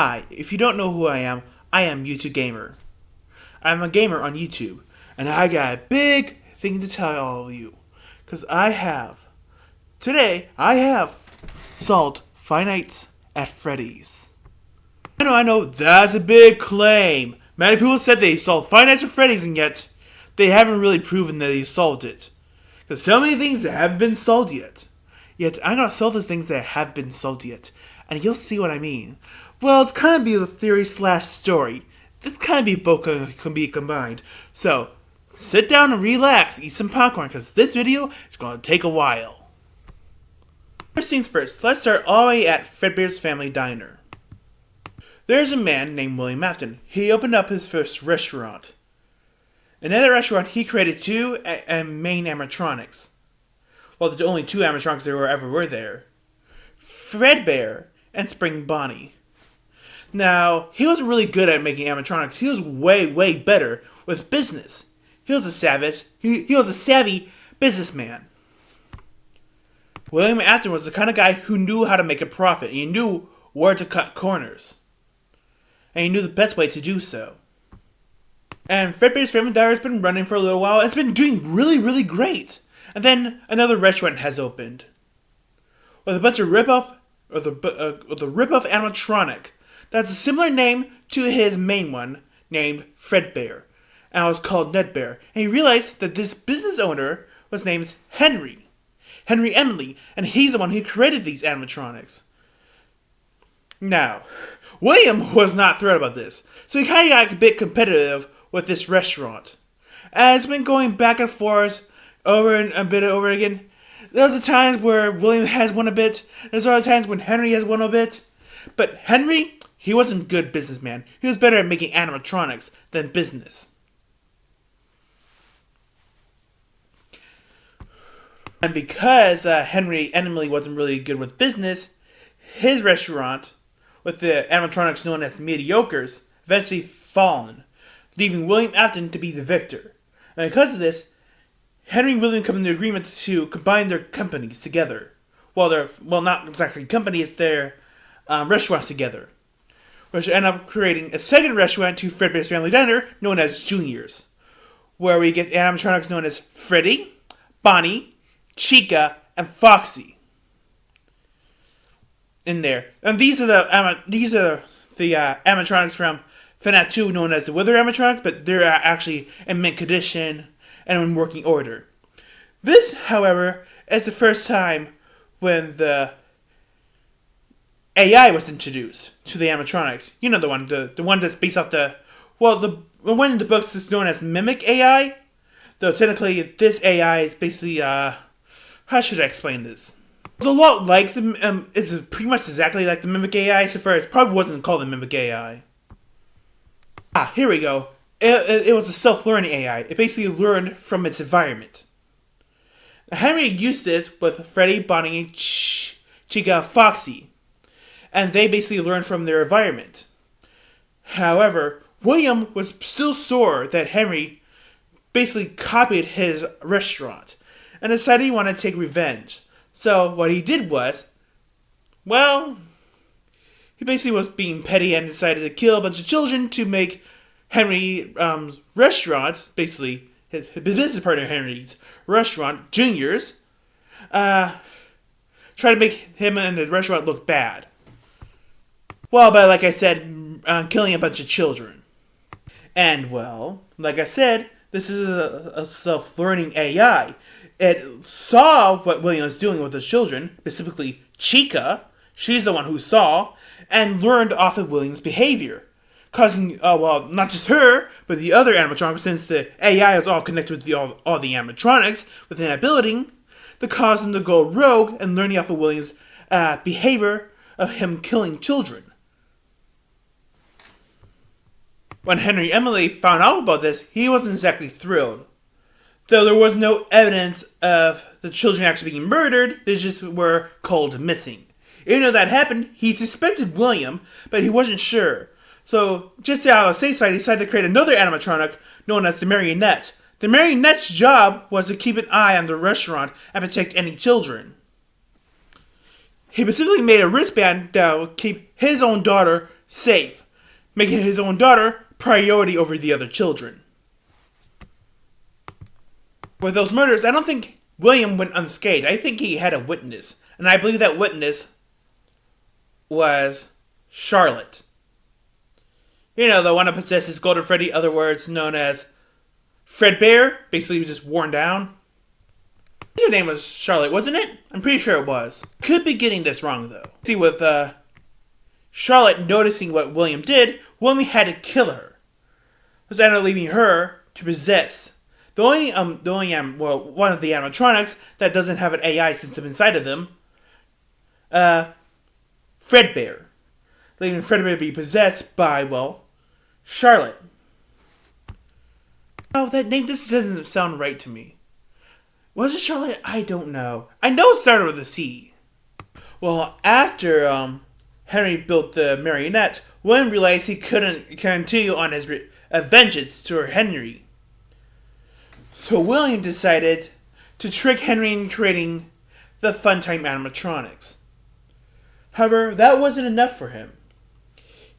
Hi, if you don't know who I am YouTube Gamer. I'm a gamer on YouTube, and I got a big thing to tell all of you. Because today, I have solved Five Nights at Freadys. I know, that's a big claim. Many people said they solved Five Nights at Freadys, and yet, they haven't really proven that they solved it. There's so many things that haven't been solved yet. Yet, I'm gonna solve the things that have been solved yet. And you'll see what I mean. Well, it's kind of be a theory slash story. This kind of be both can be combined. So, sit down and relax, eat some popcorn, because this video is going to take a while. First things first, let's start all the way at Fredbear's Family Diner. There's a man named William Afton. He opened up his first restaurant. In that restaurant, he created two main animatronics. Well, the only two animatronics there ever were there. Fredbear and Spring Bonnie. Now, he wasn't really good at making animatronics. He was way better with business. He was a savvy businessman. William Afton was the kind of guy who knew how to make a profit. He knew where to cut corners. And he knew the best way to do so. And Fredbear's Family Diner has been running for a little while. It's been doing really great. And then another restaurant has opened. With a bunch of ripoff animatronic. That's a similar name to his main one, named Fredbear, and it was called Nedbear. And he realized that this business owner was named Henry Emily, and he's the one who created these animatronics. Now, William was not thrilled about this, so he kind of got a bit competitive with this restaurant. And it's been going back and forth over again. There's the times where William has won a bit, there's other times when Henry has won a bit, but Henry, he wasn't a good businessman. He was better at making animatronics than business. And because Henry and Emily wasn't really good with business, his restaurant, with the animatronics known as mediocres, eventually fallen, leaving William Afton to be the victor. And because of this, Henry and William come into agreement to combine their companies together. Well, not exactly companies, their restaurants together. Which end up creating a second restaurant to Fredbear's Family Diner, known as Junior's, where we get animatronics known as Freddy, Bonnie, Chica, and Foxy in there. And these are the animatronics from FNAF 2, known as the Wither animatronics, but they're actually in mint condition and in working order. This, however, is the first time when the AI was introduced to the animatronics. You know the one that's based off the one in the books is known as Mimic AI. Though technically this AI is basically how should I explain this? It's a lot like it's pretty much exactly like the Mimic AI, except for it probably wasn't called the Mimic AI. Here we go. It was a self-learning AI. It basically learned from its environment. Henry used it with Freddy, Bonnie, Chica, Foxy. And they basically learned from their environment. However, William was still sore that Henry basically copied his restaurant and decided he wanted to take revenge. So what he did was, he basically was being petty and decided to kill a bunch of children to make Henry's restaurant, basically his business partner Henry's restaurant, Junior's, try to make him and the restaurant look bad. Well, but like I said, killing a bunch of children. And, like I said, this is a self-learning AI. It saw what William was doing with the children, specifically Chica. She's the one who saw, and learned off of William's behavior. Causing, not just her, but the other animatronics, since the AI is all connected with all the animatronics, with an ability, that caused them to go rogue and learning off of William's behavior of him killing children. When Henry Emily found out about this, he wasn't exactly thrilled. Though there was no evidence of the children actually being murdered, they just were called missing. Even though that happened, he suspected William, but he wasn't sure. So, just out of the safe side, he decided to create another animatronic known as the Marionette. The Marionette's job was to keep an eye on the restaurant and protect any children. He specifically made a wristband that would keep his own daughter safe, making his own daughter priority over the other children. With those murders, I don't think William went unscathed. I think he had a witness, and I believe that witness was Charlotte. You know, the one that possesses Golden Freddy, other words known as Fredbear, basically just worn down. I think her name was Charlotte, wasn't it? I'm pretty sure it was. Could be getting this wrong, though. See, with Charlotte noticing what William did, William had to kill her. Was ended up leaving her to possess one of the animatronics that doesn't have an AI system inside of them, Fredbear. Leaving Fredbear to be possessed by, Charlotte. Oh, that name just doesn't sound right to me. Was it Charlotte? I don't know. I know it started with a C. Well, after Henry built the marionette, William realized he couldn't continue on his vengeance toward Henry. So William decided to trick Henry into creating the Funtime animatronics. However, that wasn't enough for him.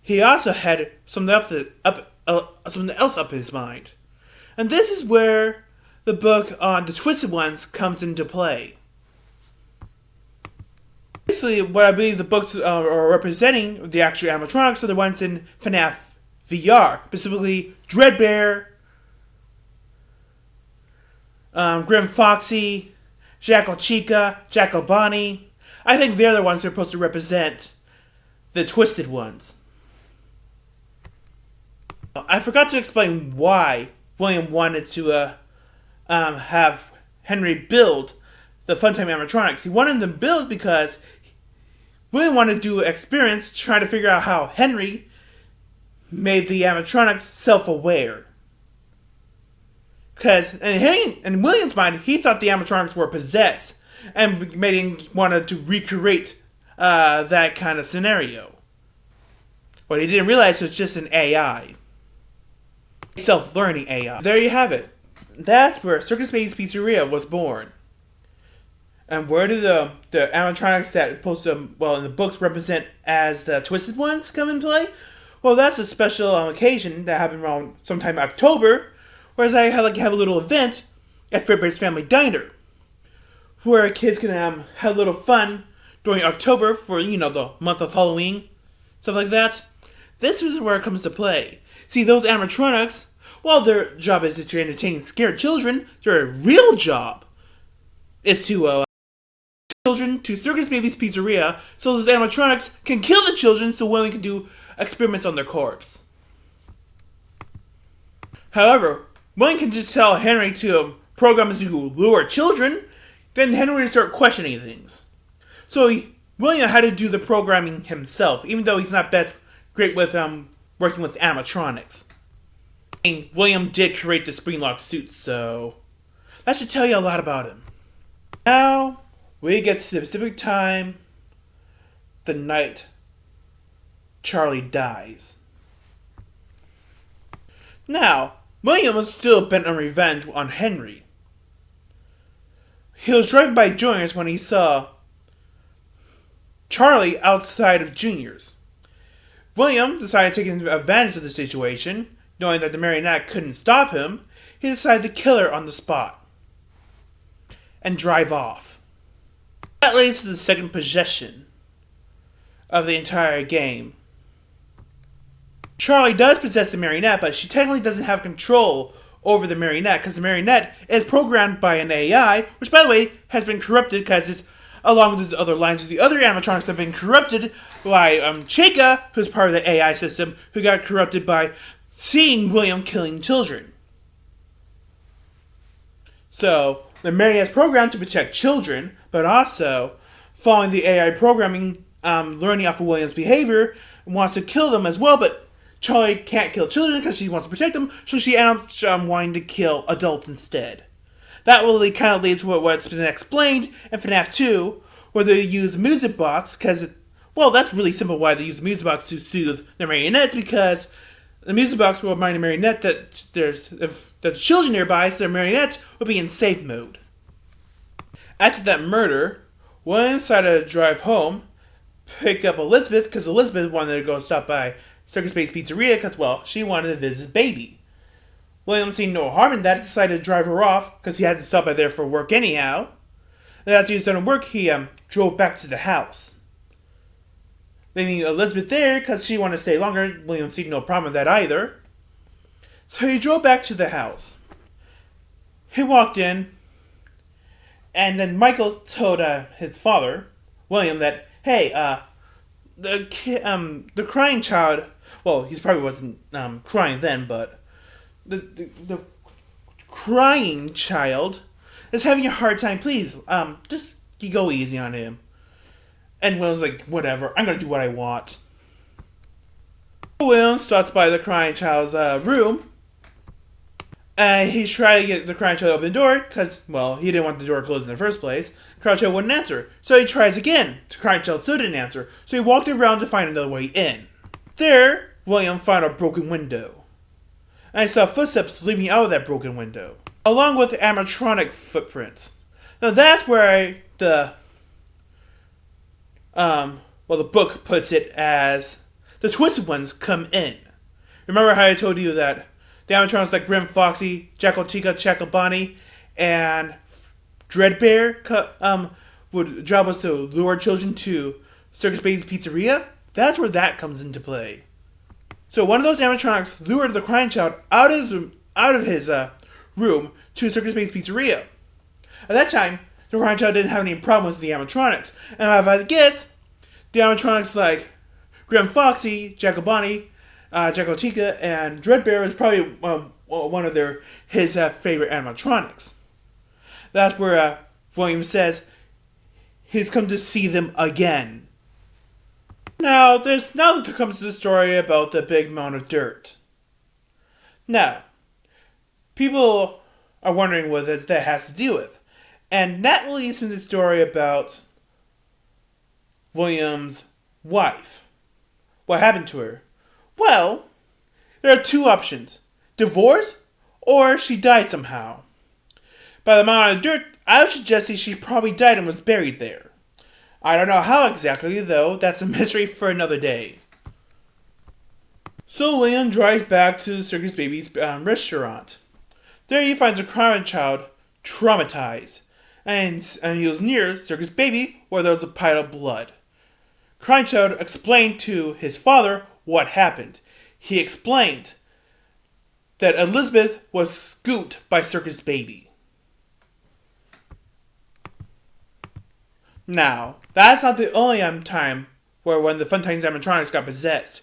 He also had something else up his mind. And this is where the book on the Twisted Ones comes into play. Basically, what I believe the books are representing, the actual animatronics, are the ones in FNAF VR. Specifically, Dreadbear, Grim Foxy, Jackal Chica, Jackal Bonnie. I think they're the ones that are supposed to represent the Twisted Ones. I forgot to explain why William wanted to have Henry build the Funtime animatronics. He wanted them build because William wanted to do an experience trying to figure out how Henry made the animatronics self-aware. Because in William's mind, he thought the animatronics were possessed and made him wanted to recreate that kind of scenario. What he didn't realize was just an AI. Self-learning AI. There you have it. That's where Circus Baby's Pizzeria was born. And where do the animatronics that supposed to, in the books represent as the Twisted Ones come into play? Well, that's a special occasion that happened around sometime in October, whereas I have a little event at Fredbear's Family Diner, where kids can have a little fun during October for, the month of Halloween, stuff like that. This is where it comes to play. See, those animatronics, their job is to entertain scared children, their real job is to children to Circus Baby's Pizzeria so those animatronics can kill the children so William can do experiments on their corpse. However, William can just tell Henry to program to lure children, then Henry would start questioning things. So William had to do the programming himself, even though he's not great with working with animatronics. And William did create the spring-lock suit, so that should tell you a lot about him. Now, we get to the specific time, the night Charlie dies. Now, William was still bent on revenge on Henry. He was driving by Junior's when he saw Charlie outside of Junior's. William decided to take advantage of the situation, knowing that the marionette couldn't stop him. He decided to kill her on the spot and drive off. That leads to the second possession of the entire game. Charlie does possess the marionette, but she technically doesn't have control over the marionette because the marionette is programmed by an AI, which, by the way, has been corrupted because it's along with the other lines of the other animatronics that have been corrupted by Chica, who's part of the AI system, who got corrupted by seeing William killing children. So, the marionette's programmed to protect children, but also, following the AI programming, learning off of William's behavior, wants to kill them as well, but Charlie can't kill children because she wants to protect them, so she ends up wanting to kill adults instead. That really kind of leads to what's been explained in FNAF 2, where they use music box, because, that's really simple why they use the music box to soothe the marionettes, because the music box will remind the marionette that if there's children nearby, so their marionettes will be in safe mode. After that murder, William decided to drive home, pick up Elizabeth because Elizabeth wanted to go stop by Circus Baby's Pizzeria because, well, she wanted to visit Baby. William, seeing no harm in that, decided to drive her off because he had to stop by there for work anyhow. And after he was done with work, he drove back to the house. Leaving Elizabeth there because she wanted to stay longer. William seeing no problem with that either. So he drove back to the house. He walked in, and then Michael told his father, William, that, hey, the crying child, well, he probably wasn't crying then, but the crying child is having a hard time. Please, just go easy on him. And William's like, whatever, I'm gonna do what I want. William stops by the crying child's room. And he's trying to get the crying child to open the door because, well, he didn't want the door closed in the first place. The crying child wouldn't answer. So he tries again. The crying child still didn't answer. So he walked around to find another way in. There, William found a broken window. And he saw footsteps leading out of that broken window, along with animatronic footprints. Now that's where the book puts it as the twisted ones come in. Remember how I told you that the animatronics like Grim Foxy, Jackal Chica, Jackal Bonnie, and Dreadbear would job us to lure children to Circus Baby's Pizzeria? That's where that comes into play. So one of those animatronics lured the crying child out of his room to Circus Baby's Pizzeria. At that time, the crying child didn't have any problems with the animatronics. And if I guess, the animatronics like Grim Foxy, Jackal Bonnie, Jackal Chica, and Dreadbear is probably one of his favorite animatronics. That's where William says he's come to see them again. Now there comes the story about the big mound of dirt. Now, people are wondering what that has to do with. And that leads to the story about William's wife. What happened to her? Well, there are two options. Divorce, or she died somehow. By the amount of dirt, I would suggest that she probably died and was buried there. I don't know how exactly, though. That's a mystery for another day. So William drives back to the Circus Baby's restaurant. There he finds a crying child traumatized. And he was near Circus Baby where there was a pile of blood. Crying child explained to his father what happened. He explained that Elizabeth was scooped by Circus Baby. Now, that's not the only time when the Funtimes animatronics got possessed.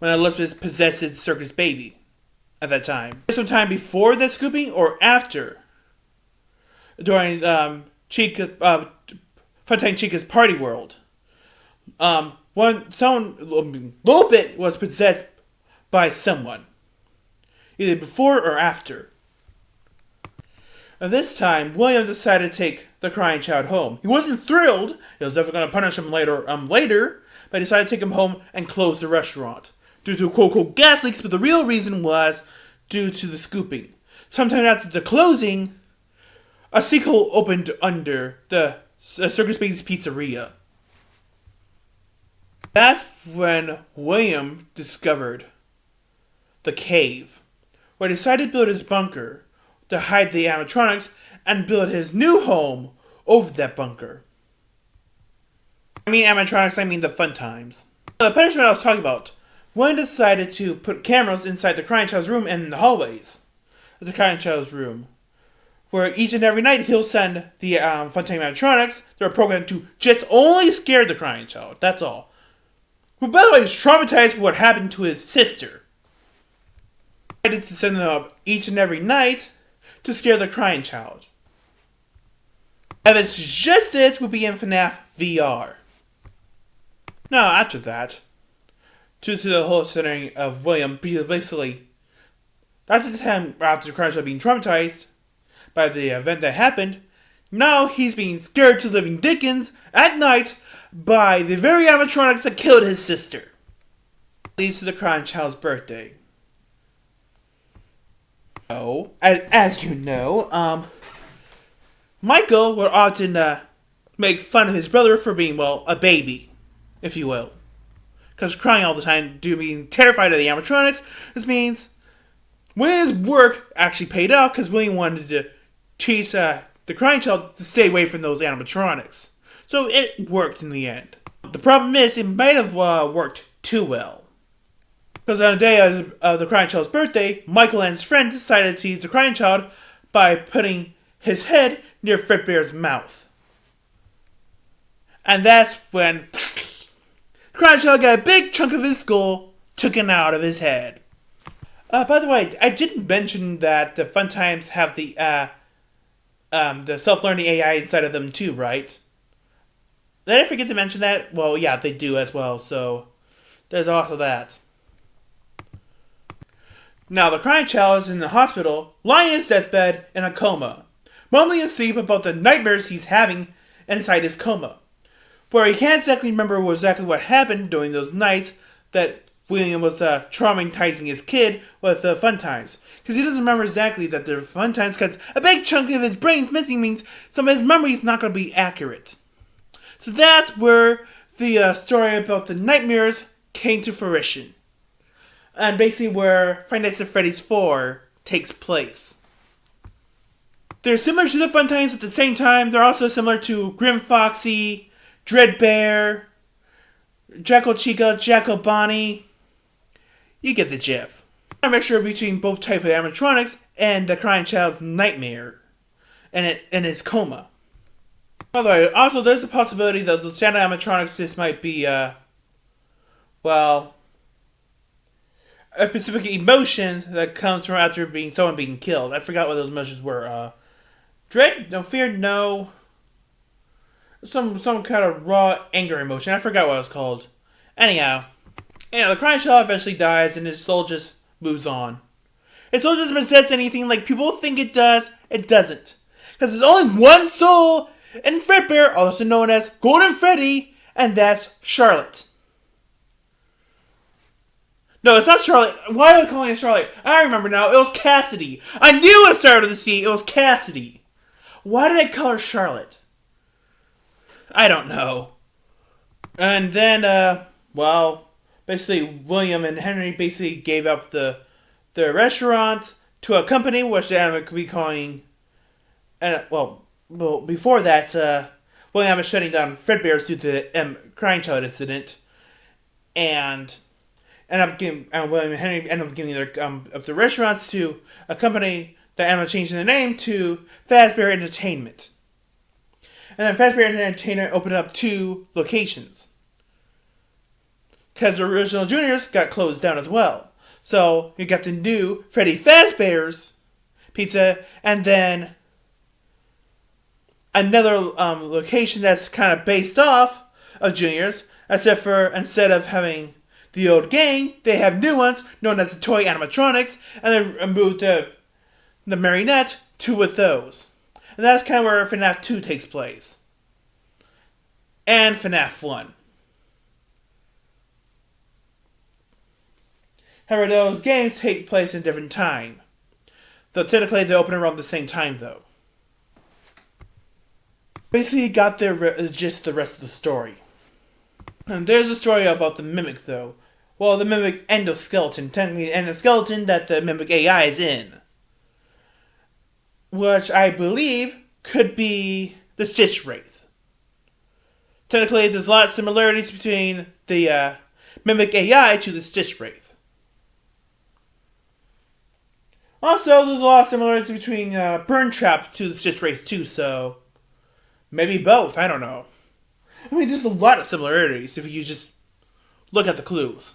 When Elizabeth possessed Circus Baby at that time. Sometime before that scooping or after? During Funtime Chica's party world. When someone a little bit was possessed by someone, either before or after. And this time, William decided to take the crying child home. He wasn't thrilled; he was definitely going to punish him later, but he decided to take him home and close the restaurant due to quote-unquote gas leaks. But the real reason was due to the scooping. Sometime after the closing, a sinkhole opened under the Circus Baby's Pizzeria. That's when William discovered the cave, where he decided to build his bunker to hide the animatronics and build his new home over that bunker. I mean animatronics, I mean the fun times. The punishment I was talking about, William decided to put cameras inside the crying child's room and in the hallways of the crying child's room, where each and every night he'll send the Funtime animatronics. They're programmed to just only scare the crying child. That's all. Who, by the way, is traumatized with what happened to his sister. He decided to send them up each and every night to scare the crying child. Evidence just this would be in FNAF VR. Now, after that, due to the whole centering of William, basically, that's the time after the crying child being traumatized by the event that happened, now he's being scared to living dickens at night by the very animatronics that killed his sister. Leads to the crying child's birthday. Oh, as you know, Michael would often make fun of his brother for being, well, a baby. if you will. Because crying all the time due to being terrified of the animatronics, this means William's work actually paid off because William wanted to teach the crying child to stay away from those animatronics. So it worked in the end. The problem is, it might have worked too well. Because on the day of the crying child's birthday, Michael and his friend decided to tease the crying child by putting his head near Fredbear's mouth. And that's when the crying child got a big chunk of his skull taken out of his head. By the way, I didn't mention that the Fun Times have the self-learning AI inside of them too, right? Did I forget to mention that? Well, yeah, they do as well, so there's also that. Now, the crying child is in the hospital, lying in his deathbed in a coma, mumbling asleep about the nightmares he's having inside his coma, where he can't exactly remember exactly what happened during those nights that William was traumatizing his kid with the Fun Times. Because he doesn't remember exactly that the Fun Times, because a big chunk of his brain's missing means some of his memory is not going to be accurate. So that's where the story about the nightmares came to fruition. And basically where Five Nights at Freadys 4 takes place. They're similar to the Fun Times at the same time. They're also similar to Grim Foxy, Dread Bear, Jackal Chica, Jackal Bonnie. You get the gist. A mixture between both types of animatronics and the crying child's nightmare and his coma. Although, also there's a possibility that the standard animatronics just might be, a specific emotion that comes from after someone being killed. I forgot what those emotions were. Dread? No. Fear? No. Some kind of raw anger emotion. I forgot what it was called. Anyhow, the crying child eventually dies and his soul just moves on. His soul doesn't possess anything like people think it does. It doesn't. Because there's only one soul in Fredbear, also known as Golden Freddy, and that's Charlotte. No, it's not Charlotte. Why are they calling it Charlotte? I remember now. It was Cassidy. I knew at the start of the scene it was Cassidy. Why did they call her Charlotte? I don't know. And then, basically William and Henry basically gave up the restaurant to a company which they could be calling. And before that, William was shutting down Fredbear's due to the crying child incident, and William and Henry ended up giving the restaurants to a company that ended up changing the name to Fazbear Entertainment. And then Fazbear Entertainment opened up 2 locations. Because the original Juniors got closed down as well. So you got the new Freddy Fazbear's Pizza, and then another location that's kind of based off of Juniors, except for instead of having the old gang, they have new ones known as the Toy Animatronics, and they moved the Marionette to with those. And that's kind of where FNAF 2 takes place. And FNAF 1. However, those games take place in a different time. Though technically they open around the same time though. Basically you got the gist of the rest of the story. And there's a story about the Mimic though. Well, the Mimic endoskeleton, technically the endoskeleton that the Mimic AI is in. Which I believe could be the Stitch Wraith. Technically, there's a lot of similarities between the Mimic AI to the Stitch Wraith. Also, there's a lot of similarities between Burn Trap to the Stitch Wraith too, so maybe both, I don't know. I mean, there's a lot of similarities if you just look at the clues.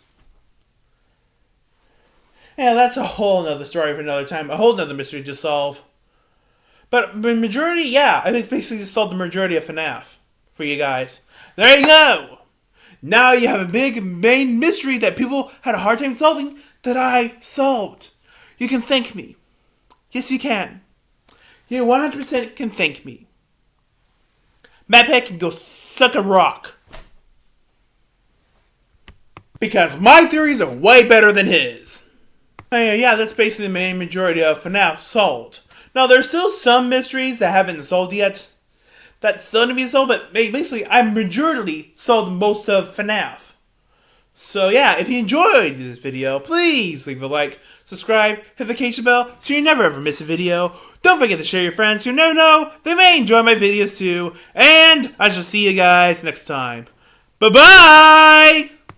Yeah, that's a whole nother story for another time, a whole nother mystery to solve. But the majority, yeah, I think basically just solved the majority of FNAF for you guys. There you go! Now you have a big main mystery that people had a hard time solving that I solved. You can thank me. Yes, you can. You 100% can thank me. MadPet can go suck a rock. Because my theories are way better than his. Yeah, that's basically the main majority of FNAF solved. Now, there's still some mysteries that haven't been solved yet that's still to be sold, but basically I majority sold most of FNAF. So yeah, if you enjoyed this video, please leave a like, subscribe, hit the notification bell so you never ever miss a video. Don't forget to share your friends. You never know, they may enjoy my videos too. And I shall see you guys next time. Bye bye!